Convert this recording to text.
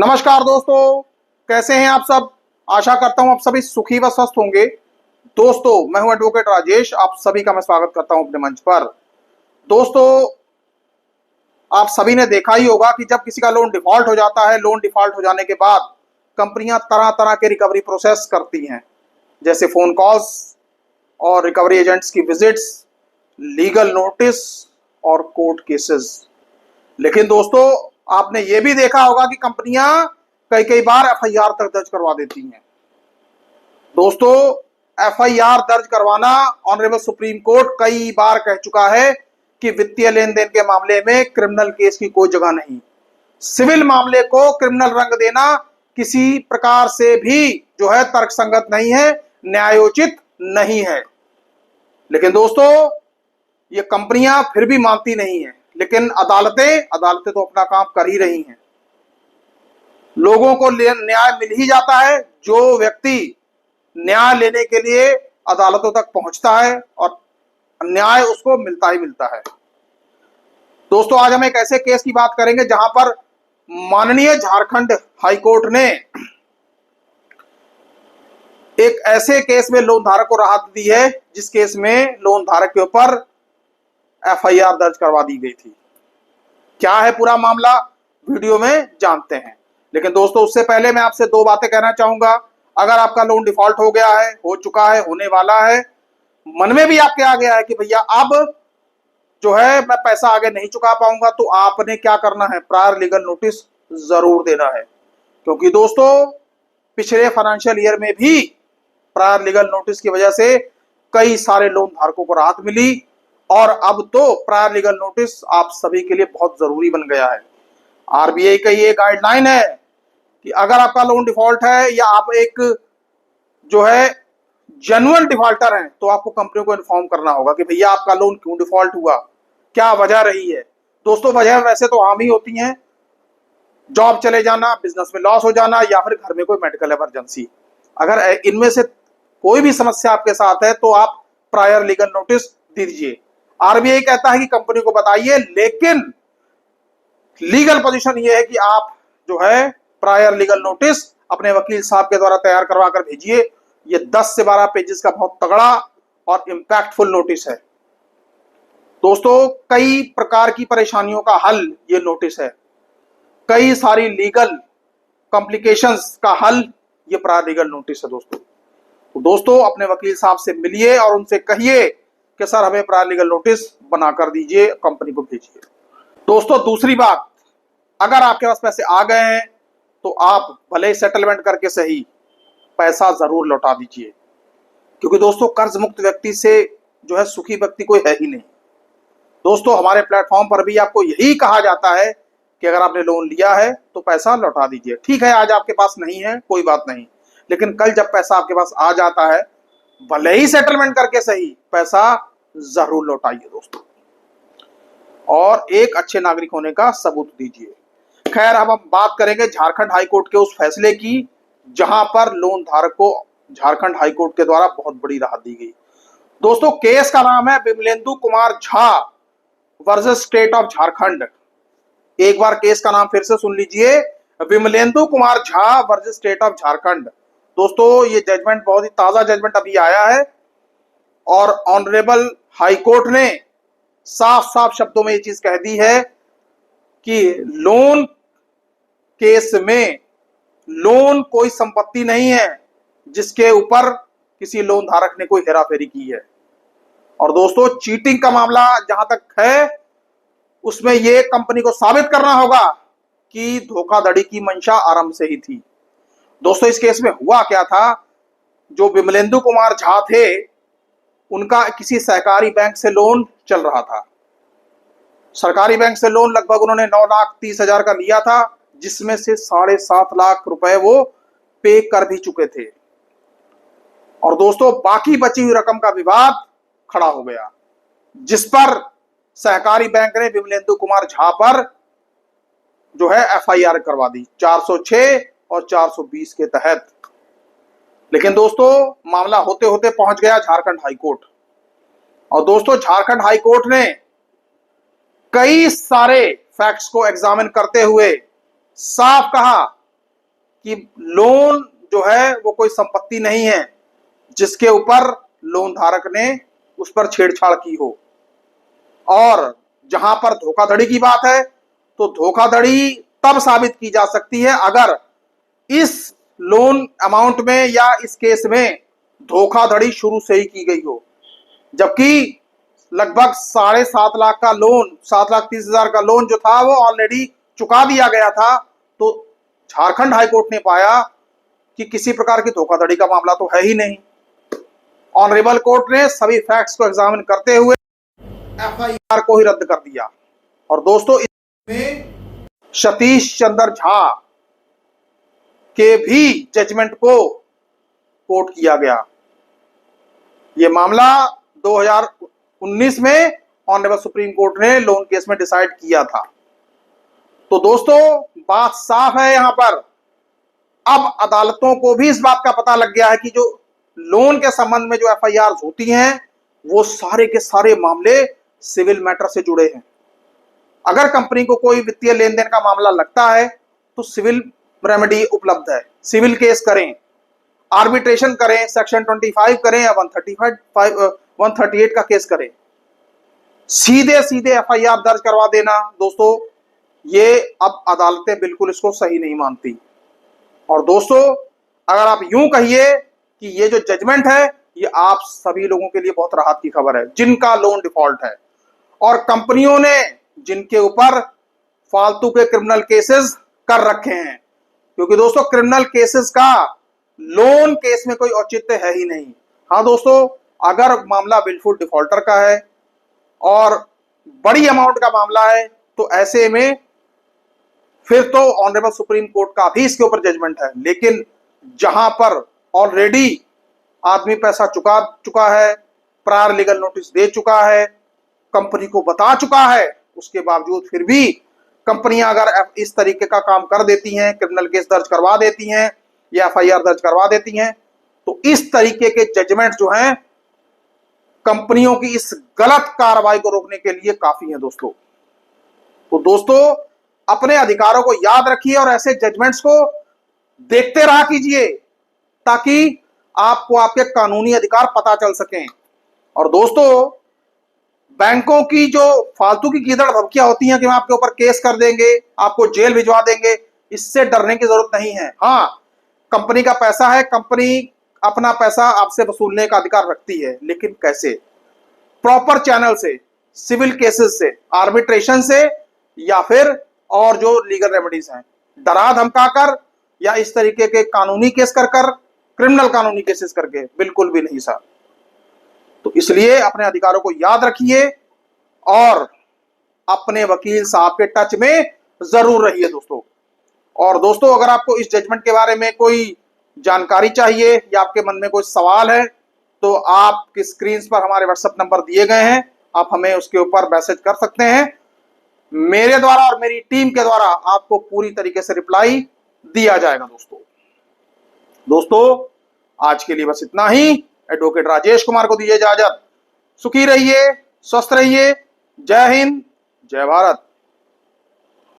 नमस्कार दोस्तों, कैसे हैं आप सब। आशा करता हूं आप सभी सुखी व स्वस्थ होंगे। दोस्तों, मैं हूं एडवोकेट राजेश, आप सभी का मैं स्वागत करता हूं अपने मंच पर। दोस्तों, आप सभी ने देखा ही होगा कि जब किसी का लोन डिफॉल्ट हो जाता है, लोन डिफॉल्ट हो जाने के बाद कंपनियां तरह तरह के रिकवरी प्रोसेस करती हैं, जैसे फोन कॉल्स और रिकवरी एजेंट्स की विजिट्स, लीगल नोटिस और कोर्ट केसेस। लेकिन दोस्तों, आपने ये भी देखा होगा कि कंपनियां कई कई बार एफआईआर तक दर्ज करवा देती हैं। दोस्तों, एफआईआर दर्ज करवाना ऑनरेबल सुप्रीम कोर्ट कई बार कह चुका है कि वित्तीय लेन देन के मामले में क्रिमिनल केस की कोई जगह नहीं। सिविल मामले को क्रिमिनल रंग देना किसी प्रकार से भी जो है तर्कसंगत नहीं है, न्यायोचित नहीं है। लेकिन दोस्तों, ये कंपनियां फिर भी मानती नहीं है। लेकिन अदालतें तो अपना काम कर ही रही हैं। लोगों को न्याय मिल ही जाता है। जो व्यक्ति न्याय लेने के लिए अदालतों तक पहुंचता है और न्याय उसको मिलता ही मिलता है। दोस्तों, आज हम एक ऐसे केस की बात करेंगे जहां पर माननीय झारखंड हाईकोर्ट ने एक ऐसे केस में लोन धारक को राहत दी है जिस केस में लोन धारक के ऊपर एफआईआर दर्ज करवा दी गई थी। क्या है पूरा मामला, वीडियो में जानते हैं। लेकिन दोस्तों, उससे पहले मैं आपसे दो बातें कहना चाहूंगा। अगर आपका लोन डिफॉल्ट हो गया है, हो चुका है, होने वाला है, मन में भी आपके आ गया है कि भैया अब जो है मैं पैसा आगे नहीं चुका पाऊंगा, तो आपने क्या करना है, प्रायर लीगल नोटिस जरूर देना है। क्योंकि दोस्तों, पिछले फाइनेंशियल ईयर में भी प्रायर लीगल नोटिस की वजह से कई सारे लोन धारकों को राहत मिली और अब तो प्रायर लीगल नोटिस आप सभी के लिए बहुत जरूरी बन गया है। आरबीआई का ये गाइडलाइन है कि अगर आपका लोन डिफॉल्ट है या आप एक जो है जेन्युइन डिफॉल्टर हैं, तो आपको कंपनी को इन्फॉर्म करना होगा कि भैया आपका लोन क्यों डिफॉल्ट हुआ, क्या वजह रही है। दोस्तों, वजह वैसे तो आम ही होती हैं, जॉब चले जाना, बिजनेस में लॉस हो जाना या फिर घर में कोई मेडिकल इमरजेंसी। अगर इनमें से कोई भी समस्या आपके साथ है तो आप प्रायर लीगल नोटिस दीजिए। आरबीआई कहता है कि कंपनी को बताइए, लेकिन लीगल पोजीशन ये है कि आप जो है प्रायर लीगल नोटिस अपने वकील साहब के द्वारा तैयार करवा कर भेजिए। ये 10 से 12 पेजेस का बहुत तगड़ा और इंपैक्टफुल नोटिस है। दोस्तों, कई प्रकार की परेशानियों का हल ये नोटिस है, कई सारी लीगल कॉम्प्लिकेशंस का हल ये प्रायर लीगल नोटिस है। तो दोस्तों, अपने वकील साहब से मिलिए और उनसे कहिए कि सर हमें प्रायर लीगल नोटिस बनाकर दीजिए, कंपनी को भेजिए। दोस्तों, दूसरी बात, अगर आपके पास पैसे आ गए हैं तो आप भले ही सेटलमेंट करके सही पैसा जरूर लौटा दीजिए। क्योंकि दोस्तों, कर्ज मुक्त व्यक्ति से जो है सुखी व्यक्ति कोई है ही नहीं। दोस्तों, हमारे प्लेटफॉर्म पर भी आपको यही कहा जाता है कि अगर आपने लोन लिया है तो पैसा लौटा दीजिए। ठीक है, आज आपके पास नहीं है, कोई बात नहीं, लेकिन कल जब पैसा आपके पास आ जाता है, भले ही सेटलमेंट करके सही पैसा जरूर लौटाइए दोस्तों, और एक अच्छे नागरिक होने का सबूत दीजिए। खैर, अब हम बात करेंगे झारखंड हाईकोर्ट के उस फैसले की जहां पर लोन धारक को झारखंड हाईकोर्ट के द्वारा बहुत बड़ी राहत दी गई। दोस्तों, केस का नाम है Vimalendu Kumar Jha versus state of Jharkhand. एक बार केस का नाम फिर से सुन लीजिए, Vimalendu Kumar Jha versus state of Jharkhand. दोस्तों, ये जजमेंट बहुत ही ताजा जजमेंट अभी आया है और ऑनरेबल हाईकोर्ट ने साफ साफ शब्दों में ये चीज कह दी है कि लोन केस में लोन कोई संपत्ति नहीं है जिसके ऊपर किसी लोन धारक ने कोई हेराफेरी की है। और दोस्तों, चीटिंग का मामला जहां तक है, उसमें यह कंपनी को साबित करना होगा कि धोखाधड़ी की मंशा आरंभ से ही थी। दोस्तों, इस केस में हुआ क्या था, जो विमलेंदु कुमार झा थे उनका किसी सहकारी बैंक से लोन चल रहा था। सरकारी बैंक से लोन लगभग उन्होंने 9,30,000 का लिया था, जिसमें से 7.5 लाख रुपए वो पे कर भी चुके थे। और दोस्तों, बाकी बची हुई रकम का विवाद खड़ा हो गया, जिस पर सहकारी बैंक ने विमलेंदु कुमार झा पर जो है एफआईआर करवा दी 406 और 420 के तहत। लेकिन दोस्तों, मामला होते होते पहुंच गया झारखंड हाईकोर्ट। और दोस्तों, झारखंड हाईकोर्ट ने कई सारे फैक्ट्स को एग्जामिन करते हुए साफ कहा कि लोन जो है वो कोई संपत्ति नहीं है जिसके ऊपर लोन धारक ने उस पर छेड़छाड़ की हो। और जहां पर धोखाधड़ी की बात है तो धोखाधड़ी तब साबित की जा सकती है अगर इस लोन अमाउंट में या इस केस में धोखाधड़ी शुरू से ही की गई हो। जबकि लगभग 7.5 लाख का लोन, 7,30,000 का लोन जो था वो ऑलरेडी चुका दिया गया था। तो झारखंड हाईकोर्ट ने पाया कि किसी प्रकार की धोखाधड़ी का मामला तो है ही नहीं। ऑनरेबल कोर्ट ने सभी फैक्ट्स को एग्जामिन करते हुए एफआईआर को ही रद्द कर दिया। और दोस्तों, इसमें सतीश चंद्र झा के भी जजमेंट को कोर्ट किया गया। यह मामला 2019 में ऑनरेबल सुप्रीम कोर्ट ने लोन केस में डिसाइड किया था। तो दोस्तों, बात साफ है यहां पर। अब अदालतों को भी इस बात का पता लग गया है कि जो लोन के संबंध में जो एफआईआर होती हैं वो सारे के सारे मामले सिविल मैटर से जुड़े हैं। अगर कंपनी को कोई वित्तीय लेन देन का मामला लगता है तो सिविल रेमेडी उपलब्ध है। सिविल केस करें, आर्बिट्रेशन करें, सेक्शन 25 करें या 138 का केस करें, सीधे सीधे एफआईआर दर्ज करवा देना दोस्तों, ये अब अदालतें बिल्कुल इसको सही नहीं मानती। और दोस्तों, अगर आप यूं कहिए कि ये जो जजमेंट है ये आप सभी लोगों के लिए बहुत राहत की खबर है जिनका लोन डिफॉल्ट है और कंपनियों ने जिनके ऊपर फालतू के क्रिमिनल केसेस कर रखे हैं। क्योंकि दोस्तों, क्रिमिनल केसेस का लोन केस में कोई औचित्य है ही नहीं। हाँ दोस्तों, अगर मामला विलफुल डिफॉल्टर का है और बड़ी अमाउंट का मामला है तो ऐसे में फिर तो ऑनरेबल सुप्रीम कोर्ट का भी इसके ऊपर जजमेंट है। लेकिन जहां पर ऑलरेडी आदमी पैसा चुका चुका है, प्रायर लीगल नोटिस दे चुका है, कंपनी को बता चुका है, उसके बावजूद फिर भी कंपनियां अगर इस तरीके का काम कर देती हैं, क्रिमिनल केस दर्ज करवा देती हैं या एफआईआर दर्ज करवा देती हैं, तो इस तरीके के जजमेंट जो हैं कंपनियों की इस गलत कार्रवाई को रोकने के लिए काफी हैं दोस्तों। तो दोस्तों, अपने अधिकारों को याद रखिए और ऐसे जजमेंट्स को देखते रहा कीजिए ताकि आपको आपके कानूनी अधिकार पता चल सकें। और दोस्तों, बैंकों की जो फालतू की गीदड़ धमकियां होती हैं कि हम आपके ऊपर केस कर देंगे, आपको जेल भिजवा देंगे, इससे डरने की जरूरत नहीं है। हाँ, कंपनी का पैसा है, कंपनी अपना पैसा आपसे वसूलने का अधिकार रखती है, लेकिन कैसे? प्रॉपर चैनल से, सिविल केसेस से, आर्बिट्रेशन से या फिर और जो लीगल रेमेडीज हैं। डरा धमकाकर या इस तरीके के कानूनी केस कर क्रिमिनल कानूनी केसेस करके बिल्कुल भी नहीं सर। तो इसलिए अपने अधिकारों को याद रखिए और अपने वकील साहब के टच में जरूर रहिए दोस्तों। और दोस्तों, अगर आपको इस जजमेंट के बारे में कोई जानकारी चाहिए या आपके मन में कोई सवाल है तो आपकी स्क्रीन पर हमारे व्हाट्सएप नंबर दिए गए हैं, आप हमें उसके ऊपर मैसेज कर सकते हैं। मेरे द्वारा और मेरी टीम के द्वारा आपको पूरी तरीके से रिप्लाई दिया जाएगा दोस्तों, आज के लिए बस इतना ही। एडवोकेट राजेश कुमार को दीजिए इजाजत। सुखी रहिए, स्वस्थ रहिए। जय हिंद, जय भारत।